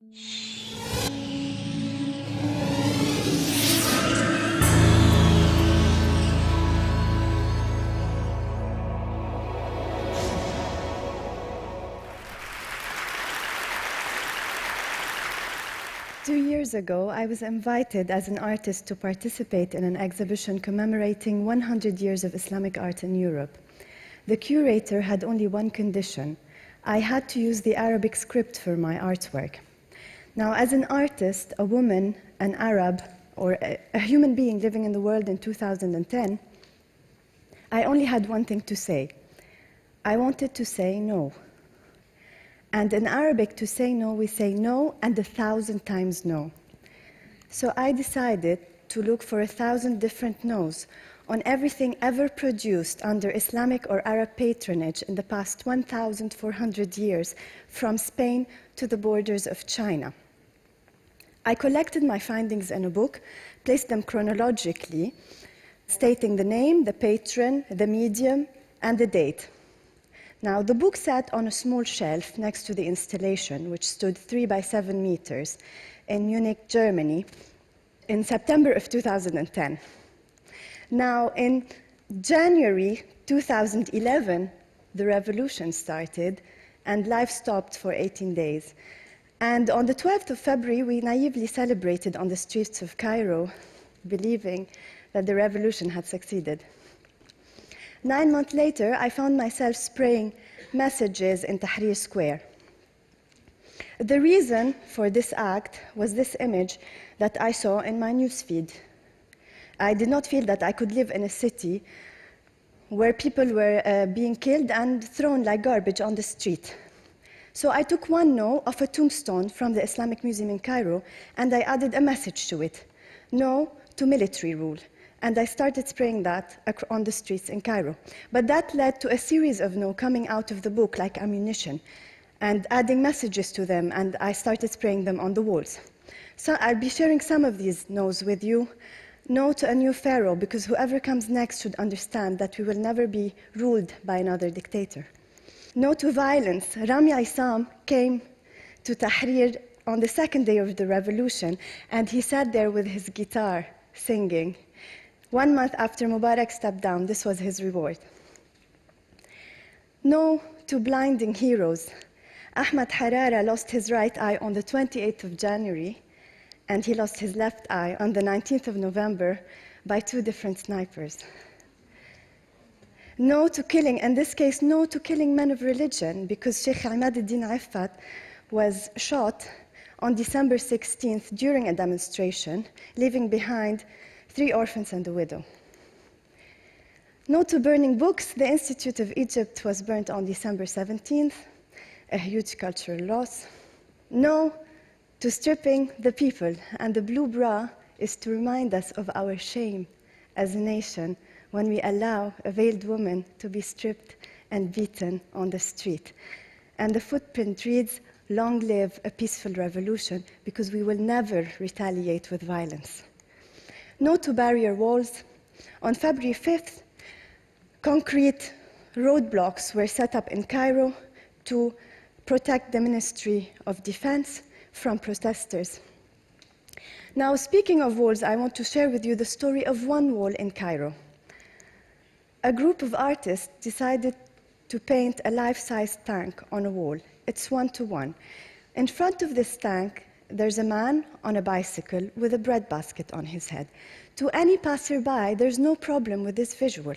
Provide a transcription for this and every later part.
2 years ago, I was invited as an artist to participate in an exhibition commemorating 100 years of Islamic art in Europe. The curator had only one condition. I had to use the Arabic script for my artwork. Now, as an artist, a woman, an Arab, or a human being living in the world in 2010, I only had one thing to say. I wanted to say no. And in Arabic, to say no, we say no and 1,000 times no. So I decided to look for 1,000 different no's on everything ever produced under Islamic or Arab patronage in the past 1,400 years, from Spain to the borders of China. I collected my findings in a book, placed them chronologically, stating the name, the patron, the medium, and the date. Now, the book sat on a small shelf next to the installation, which stood 3 by 7 meters in Munich, Germany, in September of 2010. Now, in January 2011, the revolution started, and life stopped for 18 days. And on the 12th of February, we naively celebrated on the streets of Cairo, believing that the revolution had succeeded. 9 months later, I found myself spraying messages in Tahrir Square. The reason for this act was this image that I saw in my newsfeed. I did not feel that I could live in a city where people were being killed and thrown like garbage on the street. So I took one no of a tombstone from the Islamic Museum in Cairo, and I added a message to it: no to military rule. And I started spraying that on the streets in Cairo. But that led to a series of no coming out of the book like ammunition, and adding messages to them, and I started spraying them on the walls. So I'll be sharing some of these no's with you. No to a new pharaoh, because whoever comes next should understand that we will never be ruled by another dictator. No to violence. Rami Aissam came to Tahrir on the second day of the revolution, and he sat there with his guitar singing. 1 month after Mubarak stepped down, this was his reward. No to blinding heroes. Ahmad Harara lost his right eye on the 28th of January, and he lost his left eye on the 19th of November by 2 different snipers. No to killing, in this case, no to killing men of religion, because Sheikh Ahmad al-Din Affat was shot on December 16th during a demonstration, leaving behind 3 orphans and a widow. No to burning books. The Institute of Egypt was burnt on December 17th, a huge cultural loss. No to stripping the people, and the blue bra is to remind us of our shame as a nation when we allow a veiled woman to be stripped and beaten on the street. And the footprint reads, "Long live a peaceful revolution, because we will never retaliate with violence." No to barrier walls. On February 5th, concrete roadblocks were set up in Cairo to protect the Ministry of Defense from protesters. Now, speaking of walls, I want to share with you the story of one wall in Cairo. A group of artists decided to paint a life-size tank on a wall. It's 1-to-1. In front of this tank, there's a man on a bicycle with a bread basket on his head. To any passerby, there's no problem with this visual.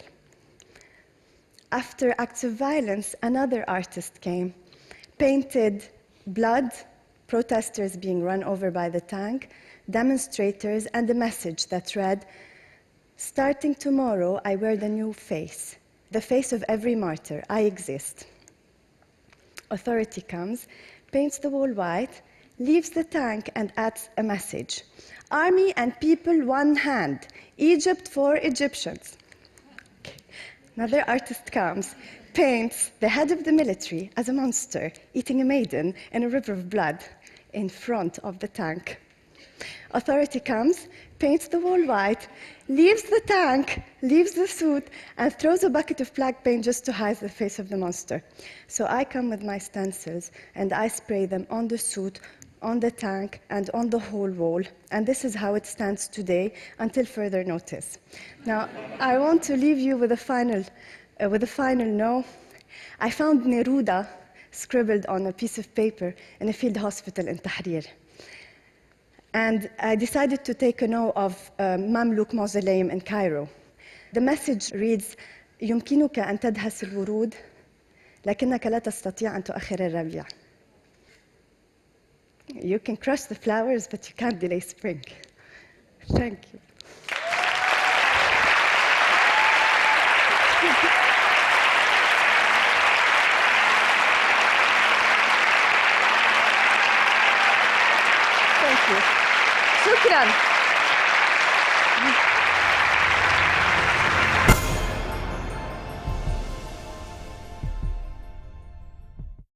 After acts of violence, another artist came, painted blood, protesters being run over by the tank, demonstrators, and a message that read, "Starting tomorrow, I wear the new face, the face of every martyr. I exist." Authority comes, paints the wall white, leaves the tank, and adds a message: "Army and people, one hand. Egypt for Egyptians." Okay. Another artist comes, paints the head of the military as a monster eating a maiden in a river of blood in front of the tank. Authority comes, paints the wall white, leaves the tank, leaves the suit, and throws a bucket of black paint just to hide the face of the monster. So I come with my stencils, and I spray them on the suit on the tank, and on the whole wall, and this is how it stands today until further notice. Now, I want to leave you with a final no. I found Neruda scribbled on a piece of paper in a field hospital in Tahrir. And I decided to take a note of Mamluk Mausoleum in Cairo. The message reads, يمكنك أن تدهس الورود لكنك لا تستطيع أن تؤخر الربيع. You can crush the flowers, but you can't delay spring. Thank you. Thank you. شكراً.